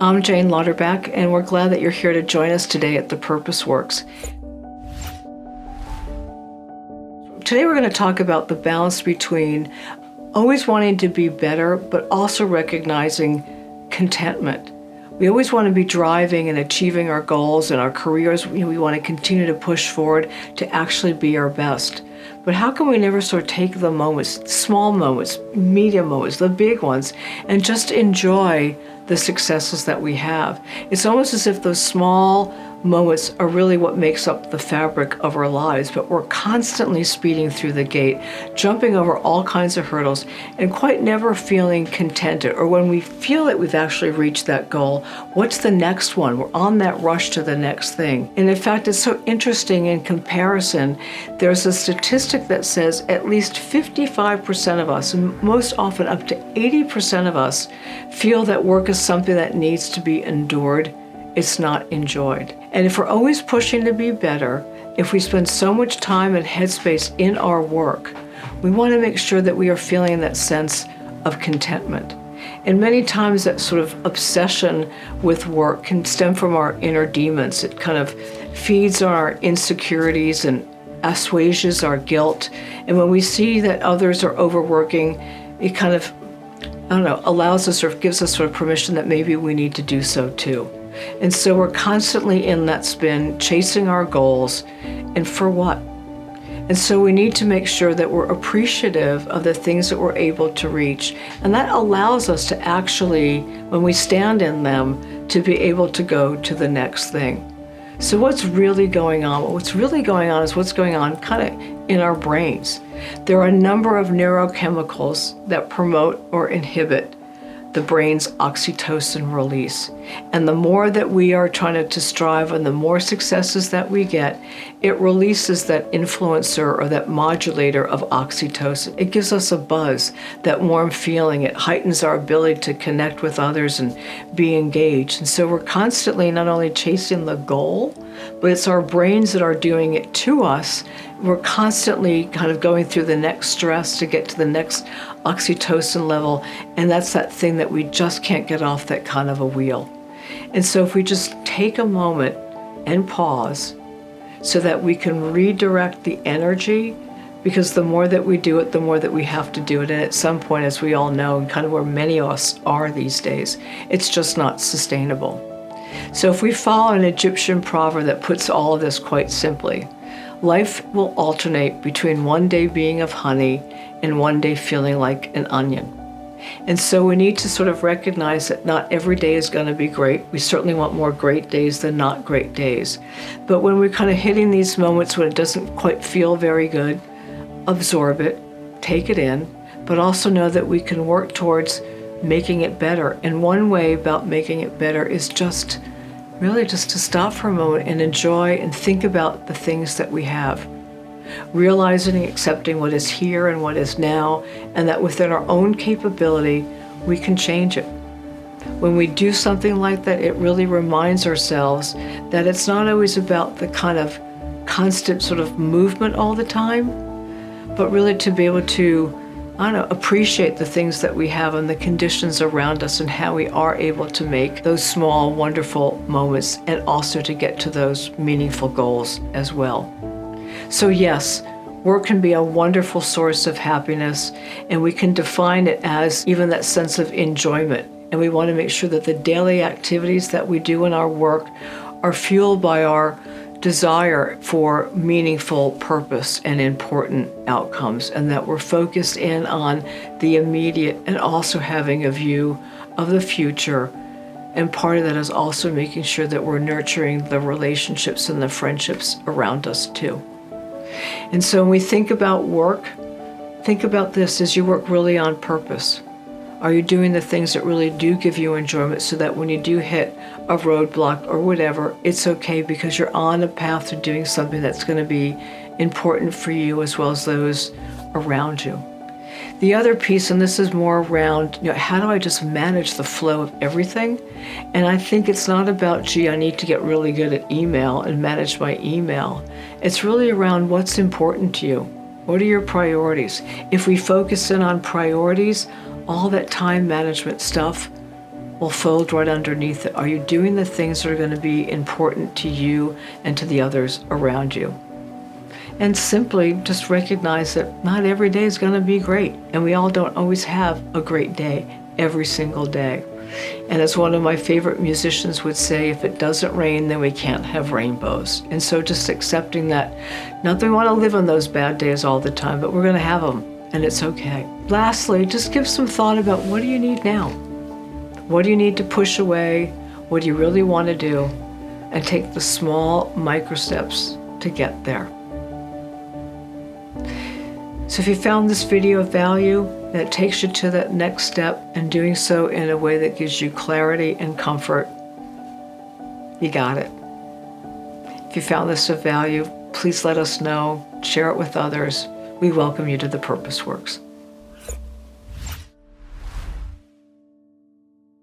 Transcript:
I'm Jane Lauterbach, and we're glad that you're here to join us today at The Purpose Works. Today we're going to talk about the balance between always wanting to be better, but also recognizing contentment. We always want to be driving and achieving our goals and our careers. We want to continue to push forward to actually be our best. But how can we never sort of take the moments, small moments, medium moments, the big ones, and just enjoy the successes that we have? It's almost as if those small moments are really what makes up the fabric of our lives, but we're constantly speeding through the gate, jumping over all kinds of hurdles, and quite never feeling contented. Or when we feel that we've actually reached that goal, what's the next one? We're on that rush to the next thing. And in fact, it's so interesting in comparison. There's a statistic that says at least 55% of us, and most often up to 80% of us, feel that work is something that needs to be endured. It's not enjoyed. And if we're always pushing to be better, if we spend so much time and headspace in our work, we want to make sure that we are feeling that sense of contentment. And many times that sort of obsession with work can stem from our inner demons. It kind of feeds on our insecurities and assuages our guilt. And when we see that others are overworking, it kind of, allows us or gives us sort of permission that maybe we need to do so too. And so we're constantly in that spin, chasing our goals, and for what? And so we need to make sure that we're appreciative of the things that we're able to reach. And that allows us to actually, when we stand in them, to be able to go to the next thing. So what's really going on? What's really going on is what's going on kind of in our brains. There are a number of neurochemicals that promote or inhibit the brain's oxytocin release. And the more that we are trying to strive and the more successes that we get, it releases that influencer or that modulator of oxytocin. It gives us a buzz, that warm feeling. It heightens our ability to connect with others and be engaged. And so we're constantly not only chasing the goal, but it's our brains that are doing it to us. We're constantly kind of going through the next stress to get to the next oxytocin level, and that's that thing that we just can't get off that kind of a wheel. And so if we just take a moment and pause so that we can redirect the energy, because the more that we do it, the more that we have to do it. And at some point, as we all know, and kind of where many of us are these days, it's just not sustainable. So if we follow an Egyptian proverb that puts all of this quite simply, life will alternate between one day being of honey and one day feeling like an onion. And so we need to sort of recognize that not every day is going to be great. We certainly want more great days than not great days. But when we're kind of hitting these moments when it doesn't quite feel very good, absorb it, take it in, but also know that we can work towards making it better. And one way about making it better is just to stop for a moment and enjoy and think about the things that we have. Realizing and accepting what is here and what is now, and that within our own capability, we can change it. When we do something like that, it really reminds ourselves that it's not always about the kind of constant sort of movement all the time, but really to be able to appreciate the things that we have and the conditions around us and how we are able to make those small, wonderful moments and also to get to those meaningful goals as well. So yes, work can be a wonderful source of happiness, and we can define it as even that sense of enjoyment. And we want to make sure that the daily activities that we do in our work are fueled by our desire for meaningful purpose and important outcomes, and that we're focused in on the immediate and also having a view of the future. And part of that is also making sure that we're nurturing the relationships and the friendships around us too. And so when we think about work, think about this: as you work really on purpose? Are you doing the things that really do give you enjoyment, so that when you do hit a roadblock or whatever, it's okay because you're on a path to doing something that's going to be important for you as well as those around you? The other piece, and this is more around, how do I just manage the flow of everything? And I think it's not about, I need to get really good at email and manage my email. It's really around what's important to you. What are your priorities? If we focus in on priorities, all that time management stuff will fold right underneath it. Are you doing the things that are going to be important to you and to the others around you? And simply just recognize that not every day is going to be great, and we all don't always have a great day every single day. And as one of my favorite musicians would say, if it doesn't rain, then we can't have rainbows. And so just accepting that, not that we want to live on those bad days all the time, but we're going to have them, and it's okay. Lastly, just give some thought about, what do you need now? What do you need to push away? What do you really want to do? And take the small micro steps to get there. So if you found this video of value, and it takes you to that next step, and doing so in a way that gives you clarity and comfort, you got it. If you found this of value, please let us know, share it with others. We welcome you to the Purpose Works.